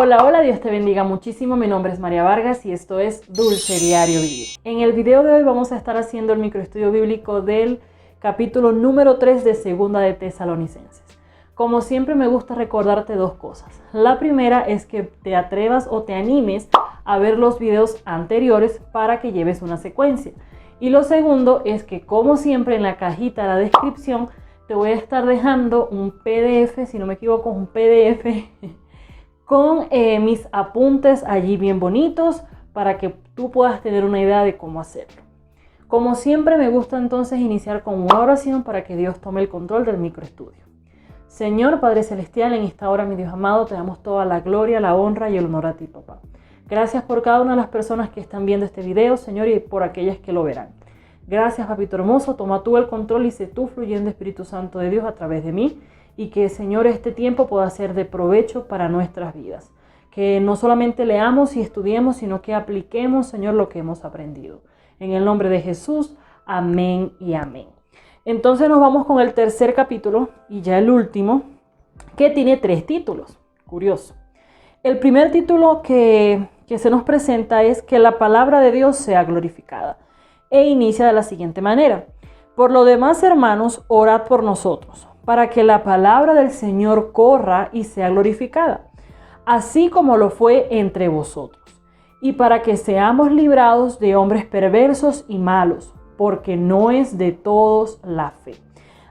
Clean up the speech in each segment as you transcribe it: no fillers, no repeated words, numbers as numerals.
Hola, hola, Dios te bendiga muchísimo. Mi nombre es María Vargas y esto es Dulce Diario Vivir. En el video de hoy vamos a estar haciendo el microestudio bíblico del capítulo número 3 de Segunda de Tesalonicenses. Como siempre me gusta recordarte dos cosas. La primera es que te atrevas o te animes a ver los videos anteriores para que lleves una secuencia. Y lo segundo es que, como siempre, en la cajita de la descripción te voy a estar dejando un PDF, si no me equivoco, un PDF con mis apuntes allí bien bonitos para que tú puedas tener una idea de cómo hacerlo. Como siempre me gusta entonces iniciar con una oración para que Dios tome el control del microestudio. Señor Padre Celestial, en esta hora, mi Dios amado, te damos toda la gloria, la honra y el honor a ti, papá. Gracias por cada una de las personas que están viendo este video, Señor, y por aquellas que lo verán. Gracias, papito hermoso, toma tú el control y sé tú fluyendo, Espíritu Santo de Dios, a través de mí. Y que, Señor, este tiempo pueda ser de provecho para nuestras vidas. Que no solamente leamos y estudiemos, sino que apliquemos, Señor, lo que hemos aprendido. En el nombre de Jesús, amén y amén. Entonces nos vamos con el tercer capítulo y ya el último, que tiene 3 títulos. Curioso. El primer título que se nos presenta es que la palabra de Dios sea glorificada. E inicia de la siguiente manera. Por lo demás, hermanos, orad por nosotros, para que la palabra del Señor corra y sea glorificada, así como lo fue entre vosotros, y para que seamos librados de hombres perversos y malos, porque no es de todos la fe.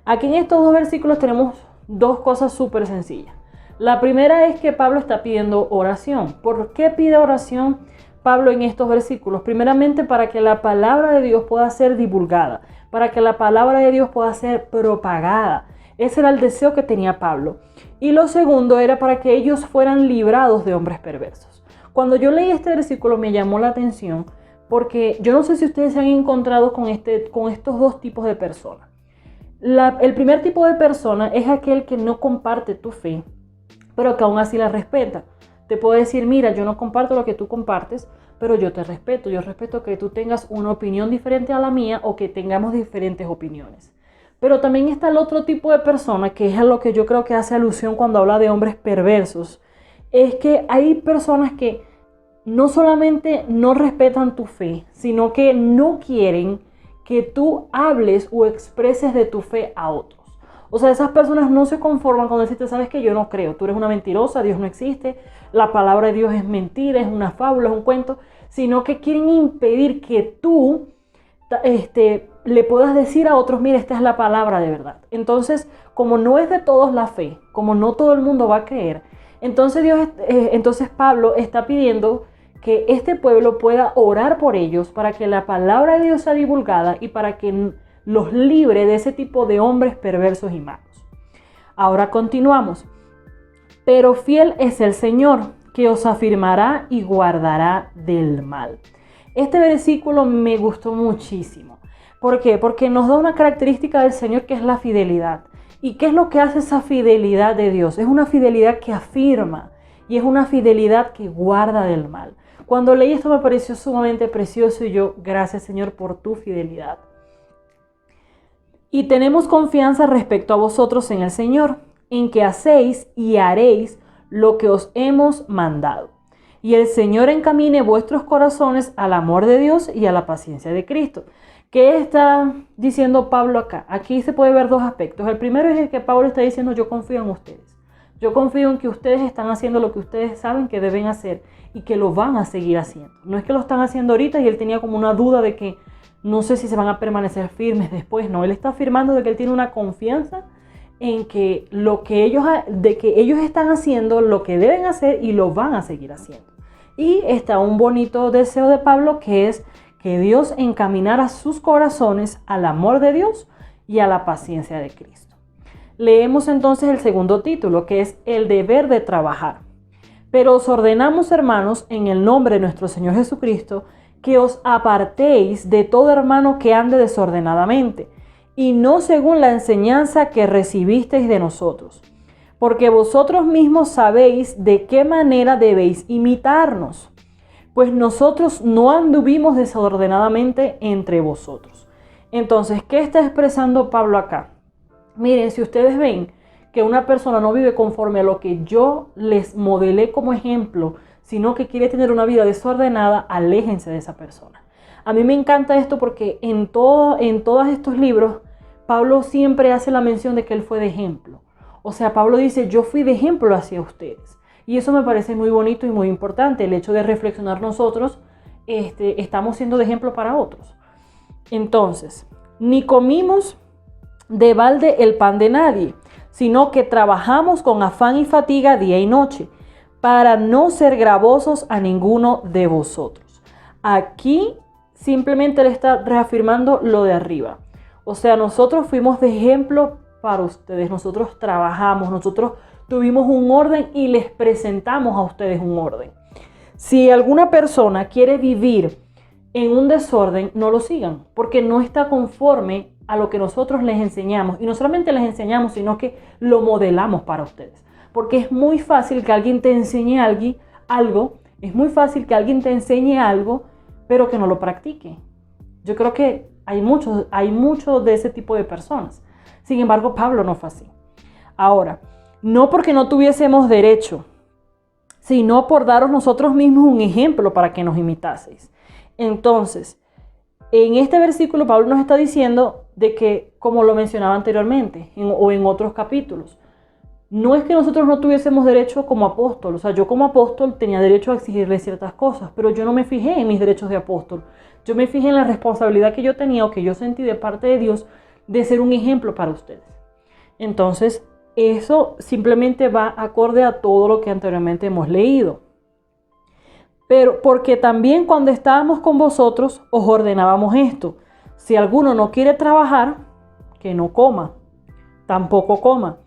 Aquí en estos 2 versículos tenemos 2 cosas súper sencillas. La primera es que Pablo está pidiendo oración. ¿Por qué pide oración Pablo en estos versículos? Primeramente, para que la palabra de Dios pueda ser divulgada, para que la palabra de Dios pueda ser propagada. Ese era el deseo que tenía Pablo. Y lo segundo era para que ellos fueran librados de hombres perversos. Cuando yo leí este versículo me llamó la atención porque yo no sé si ustedes se han encontrado con estos 2 tipos de personas. El primer tipo de persona es aquel que no comparte tu fe, pero que aún así la respeta. Te puedo decir, mira, yo no comparto lo que tú compartes, pero yo te respeto. Yo respeto que tú tengas una opinión diferente a la mía o que tengamos diferentes opiniones. Pero también está el otro tipo de persona, que es a lo que yo creo que hace alusión cuando habla de hombres perversos. Es que hay personas que no solamente no respetan tu fe, sino que no quieren que tú hables o expreses de tu fe a otros. O sea, esas personas no se conforman con decirte, sabes que yo no creo, tú eres una mentirosa, Dios no existe, la palabra de Dios es mentira, es una fábula, es un cuento, sino que quieren impedir que tú le puedas decir a otros, mira, esta es la palabra de verdad. Entonces, como no es de todos la fe, como no todo el mundo va a creer, entonces Pablo está pidiendo que este pueblo pueda orar por ellos para que la palabra de Dios sea divulgada y para que los libre de ese tipo de hombres perversos y malos. Ahora continuamos. Pero fiel es el Señor, que os afirmará y guardará del mal. Este versículo me gustó muchísimo. ¿Por qué? Porque nos da una característica del Señor que es la fidelidad. ¿Y qué es lo que hace esa fidelidad de Dios? Es una fidelidad que afirma y es una fidelidad que guarda del mal. Cuando leí esto me pareció sumamente precioso y yo, gracias Señor por tu fidelidad. Y tenemos confianza respecto a vosotros en el Señor, en que hacéis y haréis lo que os hemos mandado. Y el Señor encamine vuestros corazones al amor de Dios y a la paciencia de Cristo. ¿Qué está diciendo Pablo acá? Aquí se puede ver 2 aspectos. El primero es el que Pablo está diciendo, yo confío en ustedes. Yo confío en que ustedes están haciendo lo que ustedes saben que deben hacer y que lo van a seguir haciendo. No es que lo están haciendo ahorita y él tenía como una duda de que no sé si se van a permanecer firmes después. No, él está afirmando de que él tiene una confianza en que ellos están haciendo lo que deben hacer y lo van a seguir haciendo. Y está un bonito deseo de Pablo, que es que Dios encaminara sus corazones al amor de Dios y a la paciencia de Cristo. Leemos entonces el segundo título, que es el deber de trabajar. Pero os ordenamos, hermanos, en el nombre de nuestro Señor Jesucristo, que os apartéis de todo hermano que ande desordenadamente, y no según la enseñanza que recibisteis de nosotros, porque vosotros mismos sabéis de qué manera debéis imitarnos, pues nosotros no anduvimos desordenadamente entre vosotros. Entonces, ¿qué está expresando Pablo acá? Miren, si ustedes ven que una persona no vive conforme a lo que yo les modelé como ejemplo, sino que quiere tener una vida desordenada, aléjense de esa persona. A mí me encanta esto porque en todos estos libros, Pablo siempre hace la mención de que él fue de ejemplo. O sea, Pablo dice, yo fui de ejemplo hacia ustedes. Y eso me parece muy bonito y muy importante, el hecho de reflexionar nosotros, estamos siendo de ejemplo para otros. Entonces, ni comimos de balde el pan de nadie, sino que trabajamos con afán y fatiga día y noche, para no ser gravosos a ninguno de vosotros. Aquí simplemente le está reafirmando lo de arriba. O sea, nosotros fuimos de ejemplo para ustedes, nosotros trabajamos, nosotros tuvimos un orden y les presentamos a ustedes un orden. Si alguna persona quiere vivir en un desorden, no lo sigan, porque no está conforme a lo que nosotros les enseñamos. Y no solamente les enseñamos, sino que lo modelamos para ustedes. Porque es muy fácil que alguien te enseñe algo, es muy fácil que alguien te enseñe algo, pero que no lo practique. Yo creo que hay muchos de ese tipo de personas. Sin embargo, Pablo no fue así. Ahora, no porque no tuviésemos derecho, sino por daros nosotros mismos un ejemplo para que nos imitaseis. Entonces, en este versículo Pablo nos está diciendo de que, como lo mencionaba anteriormente o en otros capítulos, no es que nosotros no tuviésemos derecho como apóstol. O sea, yo como apóstol tenía derecho a exigirle ciertas cosas, pero yo no me fijé en mis derechos de apóstol. Yo me fijé en la responsabilidad que yo tenía o que yo sentí de parte de Dios de ser un ejemplo para ustedes. Entonces, eso simplemente va acorde a todo lo que anteriormente hemos leído. Pero porque también cuando estábamos con vosotros os ordenábamos esto: si alguno no quiere trabajar, que no coma, tampoco coma.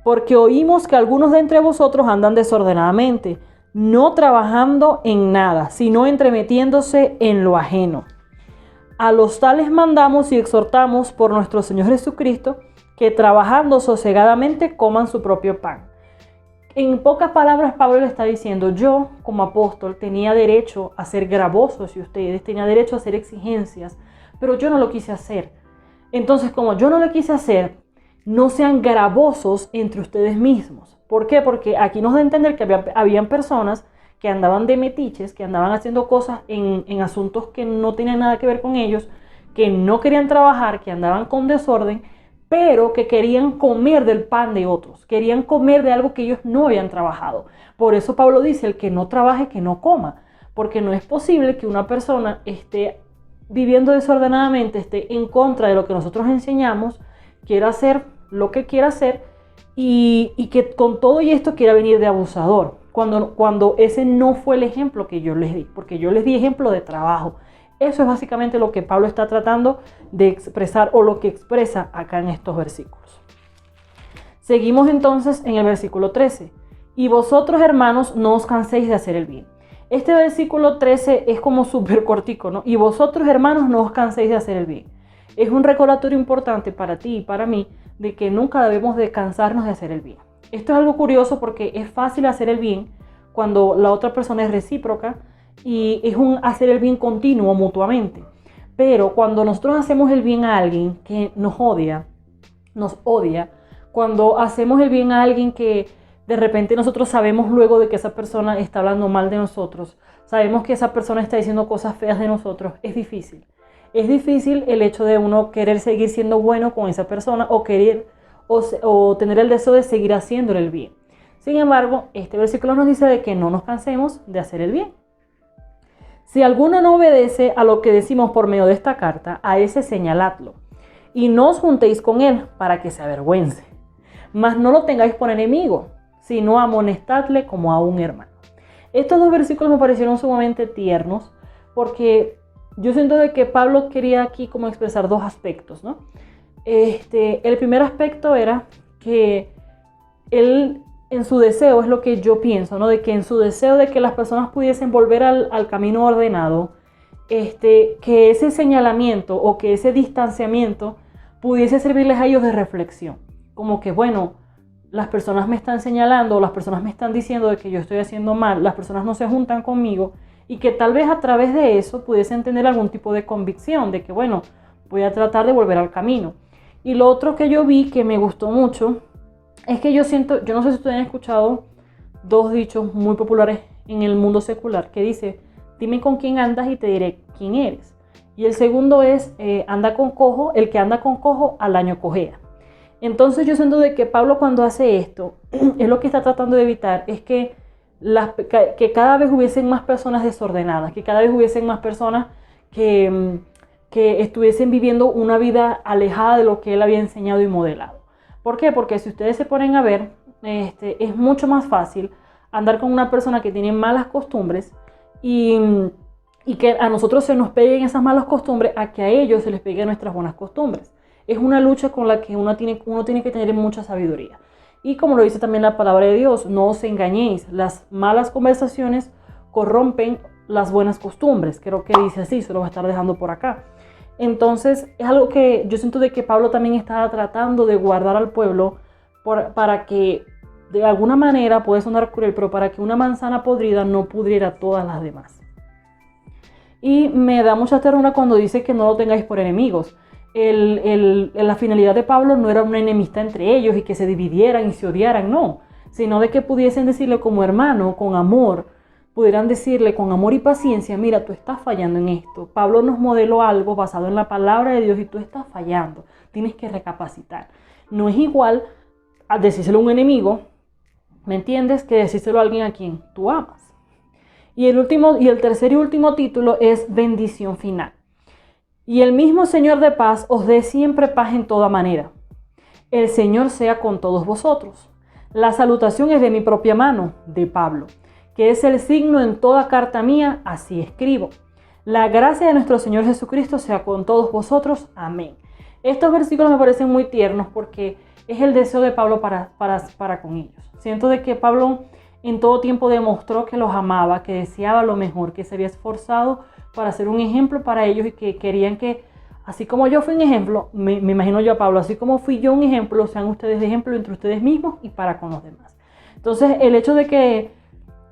Porque oímos que algunos de entre vosotros andan desordenadamente, no trabajando en nada, sino entremetiéndose en lo ajeno. A los tales mandamos y exhortamos por nuestro Señor Jesucristo, que trabajando sosegadamente coman su propio pan. En pocas palabras, Pablo le está diciendo, yo como apóstol tenía derecho a ser gravoso hacia ustedes, tenía derecho a hacer exigencias, pero yo no lo quise hacer. Entonces, como yo no lo quise hacer, no sean gravosos entre ustedes mismos. ¿Por qué? Porque aquí nos da a entender que habían personas que andaban de metiches, que andaban haciendo cosas en asuntos que no tenían nada que ver con ellos, que no querían trabajar, que andaban con desorden, pero que querían comer del pan de otros, querían comer de algo que ellos no habían trabajado. Por eso Pablo dice, el que no trabaje, que no coma, porque no es posible que una persona esté viviendo desordenadamente, esté en contra de lo que nosotros enseñamos, quiera hacer lo que quiera hacer y que con todo y esto quiera venir de abusador, cuando ese no fue el ejemplo que yo les di, porque yo les di ejemplo de trabajo. Eso es básicamente lo que Pablo está tratando de expresar o lo que expresa acá en estos versículos. Seguimos entonces en el versículo 13. Y vosotros, hermanos, no os canséis de hacer el bien. Este versículo 13 es como súper cortico, ¿no? Y vosotros, hermanos, no os canséis de hacer el bien. Es un recordatorio importante para ti y para mí de que nunca debemos de cansarnos de hacer el bien. Esto es algo curioso porque es fácil hacer el bien cuando la otra persona es recíproca, y es un hacer el bien continuo mutuamente. Pero cuando nosotros hacemos el bien a alguien que nos odia, cuando hacemos el bien a alguien que de repente nosotros sabemos luego de que esa persona está hablando mal de nosotros, sabemos que esa persona está diciendo cosas feas de nosotros, es difícil. Es difícil el hecho de uno querer seguir siendo bueno con esa persona o querer o tener el deseo de seguir haciéndole el bien. Sin embargo, este versículo nos dice de que no nos cansemos de hacer el bien. Si alguno no obedece a lo que decimos por medio de esta carta, a ese señaladlo, y no os juntéis con él para que se avergüence. Mas no lo tengáis por enemigo, sino amonestadle como a un hermano. Estos dos versículos me parecieron sumamente tiernos, porque yo siento de que Pablo quería aquí como expresar dos aspectos, ¿no? El primer aspecto era que él, en su deseo, es lo que yo pienso, ¿no? De que en su deseo de que las personas pudiesen volver al camino ordenado, que ese señalamiento o que ese distanciamiento pudiese servirles a ellos de reflexión. Como que, bueno, las personas me están señalando, las personas me están diciendo de que yo estoy haciendo mal, las personas no se juntan conmigo, y que tal vez a través de eso pudiesen tener algún tipo de convicción de que, bueno, voy a tratar de volver al camino. Y lo otro que yo vi que me gustó mucho es que yo siento, yo no sé si ustedes han escuchado dos dichos muy populares en el mundo secular que dice, dime con quién andas y te diré quién eres. Y el segundo es, anda con cojo, el que anda con cojo al año cojea. Entonces yo siento de que Pablo cuando hace esto, es lo que está tratando de evitar, es que cada vez hubiesen más personas desordenadas, que cada vez hubiesen más personas que estuviesen viviendo una vida alejada de lo que él había enseñado y modelado. ¿Por qué? Porque si ustedes se ponen a ver, es mucho más fácil andar con una persona que tiene malas costumbres y que a nosotros se nos peguen esas malas costumbres a que a ellos se les peguen nuestras buenas costumbres. Es una lucha con la que uno tiene que tener mucha sabiduría. Y como lo dice también la palabra de Dios, no os engañéis, las malas conversaciones corrompen las buenas costumbres. Creo que dice así, se lo va a estar dejando por acá. Entonces es algo que yo siento de que Pablo también estaba tratando de guardar al pueblo para que de alguna manera, puede sonar cruel, pero para que una manzana podrida no pudriera todas las demás. Y me da mucha ternura cuando dice que no lo tengáis por enemigos. La finalidad de Pablo no era una enemistad entre ellos y que se dividieran y se odiaran, no, sino de que pudiesen decirle como hermano, con amor, pudieran decirle con amor y paciencia, mira, tú estás fallando en esto. Pablo nos modeló algo basado en la palabra de Dios y tú estás fallando, tienes que recapacitar. No es igual a decírselo a un enemigo, ¿me entiendes?, que decírselo a alguien a quien tú amas. Y el tercer y último título es bendición final. Y el mismo Señor de paz os dé siempre paz en toda manera. El Señor sea con todos vosotros. La salutación es de mi propia mano, de Pablo, que es el signo en toda carta mía, así escribo. La gracia de nuestro Señor Jesucristo sea con todos vosotros. Amén. Estos versículos me parecen muy tiernos porque es el deseo de Pablo para con ellos. Siento de que Pablo en todo tiempo demostró que los amaba, que deseaba lo mejor, que se había esforzado para ser un ejemplo para ellos y que querían que, así como yo fui un ejemplo, me imagino yo a Pablo, así como fui yo un ejemplo, sean ustedes de ejemplo entre ustedes mismos y para con los demás. Entonces, el hecho de que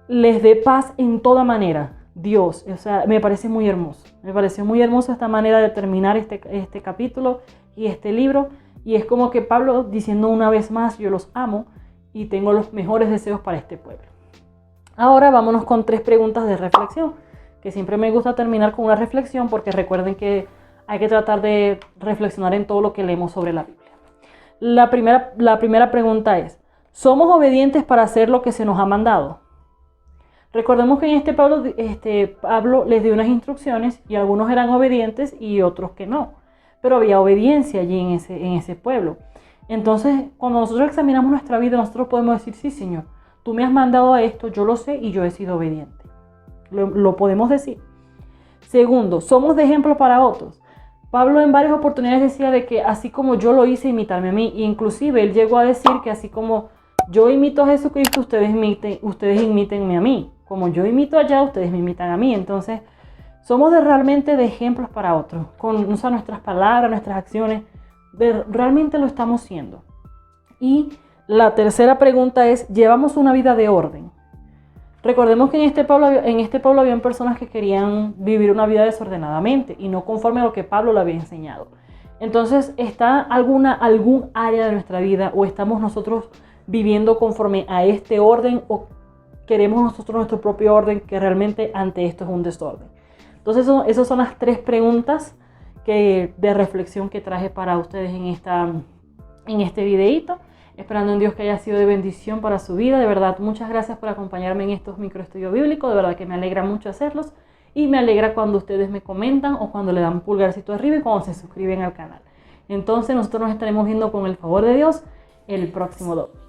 les dé paz en toda manera, Dios, o sea, me parece muy hermoso. Me pareció muy hermosa esta manera de terminar este capítulo y este libro. Y es como que Pablo diciendo una vez más, yo los amo y tengo los mejores deseos para este pueblo. Ahora vámonos con 3 preguntas de reflexión, que siempre me gusta terminar con una reflexión porque recuerden que hay que tratar de reflexionar en todo lo que leemos sobre la Biblia. La primera pregunta es, ¿somos obedientes para hacer lo que se nos ha mandado? Recordemos que en Pablo les dio unas instrucciones y algunos eran obedientes y otros que no, pero había obediencia allí en ese pueblo. Entonces, cuando nosotros examinamos nuestra vida, nosotros podemos decir, sí, Señor, tú me has mandado a esto, yo lo sé y yo he sido obediente. Lo podemos decir. Segundo, somos de ejemplo para otros. Pablo en varias oportunidades decía de que así como yo lo hice, imitarme a mí. E inclusive él llegó a decir que así como yo imito a Jesucristo, ustedes imítenme a mí. Como yo imito allá, ustedes me imitan a mí. Entonces, somos realmente de ejemplos para otros. Con nuestras palabras, nuestras acciones, realmente lo estamos siendo. Y la tercera pregunta es, ¿llevamos una vida de orden? Recordemos que en este pueblo habían personas que querían vivir una vida desordenadamente y no conforme a lo que Pablo le había enseñado. Entonces, ¿está algún área de nuestra vida o estamos nosotros viviendo conforme a este orden o queremos nosotros nuestro propio orden que realmente ante esto es un desorden? Entonces, esas son las 3 preguntas de reflexión que traje para ustedes en este videito. Esperando en Dios que haya sido de bendición para su vida. De verdad, muchas gracias por acompañarme en estos microestudios bíblicos. De verdad que me alegra mucho hacerlos. Y me alegra cuando ustedes me comentan o cuando le dan pulgarcito arriba y cuando se suscriben al canal. Entonces nosotros nos estaremos viendo con el favor de Dios el próximo domingo.